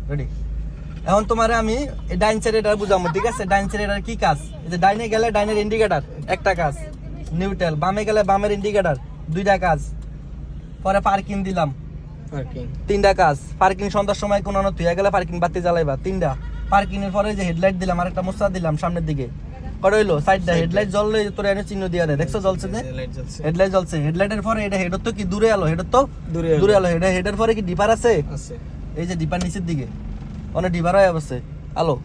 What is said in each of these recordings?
Ready. এখন তোমারে আমি ডাইন সাইড এটা বুঝাবো, ঠিক আছে? ডাইন সাইড এটার কি কাজ? এই যে ডাইনে গেলে ডাইনের ইন্ডিকেটর একটা কাজ, নিউট্রাল। বামে গেলে বামের ইন্ডিকেটর দুইটা কাজ। পরে পার্কিং দিলাম, তিনটা কাজ। পার্কিং সন্ধ্যার সময় কোন তুই গেলে পার্কিং বাতি জ্বালাইবা, তিনটা। পার্কিং এর পরে যে হেডলাইট দিলাম, আরেকটা মোস্তা দিলাম সামনের দিকে, কটা হইলো? সাইডটা। হেডলাইট জ্বললে তোর এনে চিহ্ন দিয়ে দেয়, দেখছো জ্বলছে যে? হেডলাইট জ্বলছে। হেডলাইটের পরে এটা হেডর তো কি দূরে আলো, হেডর তো দূরে আলো। হেডের পরে কি ডিপার আছে? এই যে ডিপার নিচের দিকে অনেক ডিপার হয়ে বসছে, আলো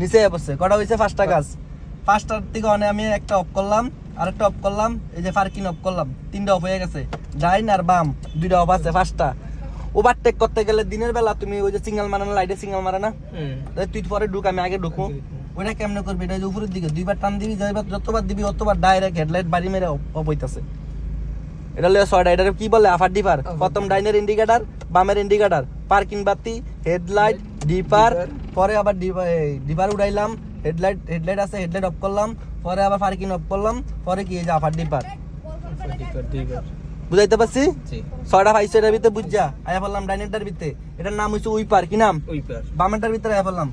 নিচে বসছে। কটা হয়েছে? 5টা কাজ। 5টার থেকে অনেক আমি একটা অফ করলাম, আরেকটা অফ করলাম, এই যে পার্কিং অফ করলাম, 3টা অফ হয়ে গেছে। ডাইন আর বাম 2টা অফ আছে, 5টা। ওভারটেক করতে গেলে দিনের বেলা তুমি ওই যে সিগন্যাল মারে না, লাইটে সিগন্যাল মারে না, তুই পরে ঢুক, আমি আগে ঢুকবো। ওইটা কেমনে করবি? এটা উপরের দিকে 2বার টান দিবি, যতবার দিবি অতবার ডাইরেক্ট হেডলাইট বাড়ি মেরে অফ হইতাছে। এটা লয়ে 6টা। এটা কি বলে? আফার ডিপার। প্রথম ডাইনের ইন্ডিকেটর, বামের ইন্ডিকেটর, পার্কিং বাতি, হেডলাইট, ডিপার। পরে আবার ডিপার উড়াইলাম, হেডলাইট আছে, হেডলাইট অফ করলাম, পরে আবার পার্কিং অফ করলাম, পরে কি এই যে আফার ডিপার। বুঝাইতে পারছি? 6টা পাইছে এটার ভিতরে বুঝা আয়া বললাম। ডাইনেরটার ভিতরে এটার নাম হচ্ছে উইপার। কি নাম? উইপার। বামেরটার ভিতরে আয়া বললাম,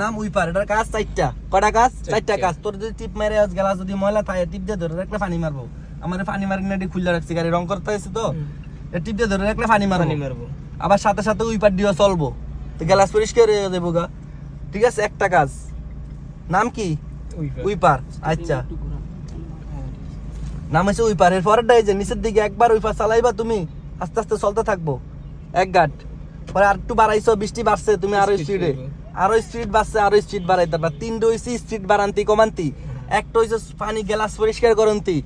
নাম উইপার। এটার কাজ 4টা। কটা কাজ? 4টা কাজ। তোর যদি টিপ মেরে গেলা, যদি ময়লা থাকে, টিপ দিয়ে ধরে রাখলে পানি মারবো। আমার পানি মারি না, খুলে রাখছি, গাড়ি রং করতে হয়েছে তো, টিপ দিয়ে ধরে রাখলে পানি মারবো। আবার সাথে সাথে উইপার দিয়ে চলবো, তো গ্লাস পরিষ্কার হয়ে যাবো গা। ঠিক আছে, একটা কাজ। নাম কি? উইপার। আচ্ছা, নাম হচ্ছে উইপার। এর পরেরটা এই যে নিচের দিকে একবার উইপার চালাইবা তুমি, আস্তে আস্তে চলতে থাকবো 1 গাট। পরে আর একটু বাড়াইছো, বৃষ্টি বাড়ছে, তুমি আরো স্পিডে, আরো স্পিড বাড়ছে, আরো স্পিড বাড়াইতে পারবা। 3টা হইছে স্পিড বাড়ান্তি কমান্তি, একটা হইছে পানি গ্লাস পরিষ্কার করন্তি।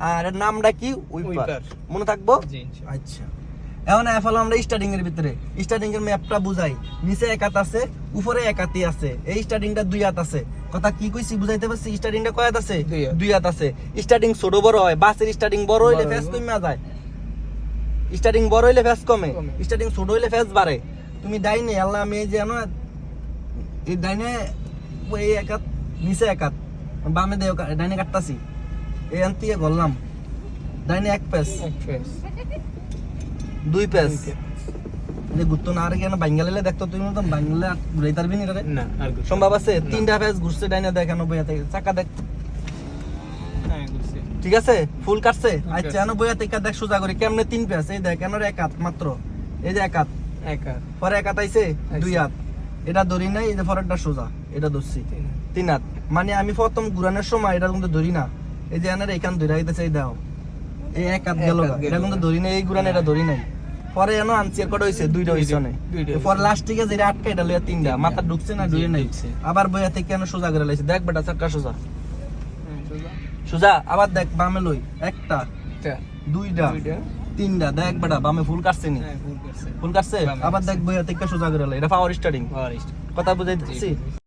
আর এর নামটা কি? উইপার। মনে থাকবো? আচ্ছা, এখন এফল আমরা স্টার্টিং এর ভিতরে স্টার্টিং এর ম্যাপটা বুঝাই। নিচে 1 হাত আছে, উপরে 1 হাতই আছে। এই স্টার্টিংটা 2 হাত আছে। কথা কি কইছি বুঝাইতে পারছি? স্টার্টিংটা কয় হাত আছে? 2 হাত আছে। স্টার্টিং ছোট বড় হয়, বাসের স্টার্টিং বড় হইলে ফেস কমে যায়, স্টার্টিং বড় হইলে ফেস কমে, স্টার্টিং ছোট হইলে ফেস বাড়ে। তুমি ডাইনে আল্লাহ, আমি এই যে এই ডাইনে এই 1 হাত, নিচে 1 হাত, বামে দেও ডাইনে কাটতাছি, এই আনতিয়ে গললাম। ডাইনে 1 পেস, 2 পেস। গুত্ত না আরে কেন বাঙ্গালে দেখতো তুমি তো বাঙ্গালে ঘুরাই পারবি না, সম্ভব আছে? 3টা পেস ঘুরছে ডাইনে, দেখানো বইয়া থেকে চাকা দেখ, ঠিক আছে? ফুল কাটছে। আচ্ছা, এনো বইয়া থেকে দেখ সোজা করে কেমনে 3 পেস। এই দেখ এনোর 1 হাত মাত্র, এই যে 1 হাত, পরে 1 হাত আইছে 2 হাত। এটা ধরি নাই, এই যে পরেরটা সোজা, এটা ধরছি 3 হাত। মানে আমি প্রথম ঘুরানোর সময় এটা কিন্তু ধরি না, এই যে এনার এখান ধরে আইতেছে, এই দাও এই 1 হাত গেল, এটা কিন্তু ধরি নাই, এই ঘুরানো এটা ধরি নাই। পরে এনো আনছি, কটা হইছে? 2টা হইছে অনেক। পরে লাস্টিকে যেটা আটকে এটা লইয়া 3টা, মাথা ঢুকছে না, ঢুকে নাই। আবার বইয়া থেকে কেন সোজা করে লাইছে, দেখ বেটা চাকা সোজা সোজা। আবার দেখ বামে লই, 1টা, 2টা, 3টা, দেখ বেটা বামে ফুল কাটছে নি, ফুল কাটছে। আবার দেখ বইয়া থেকে সোজা করে লাই, এটা পাওয়ার স্টার্টিং। কথা বুঝাইতেছি?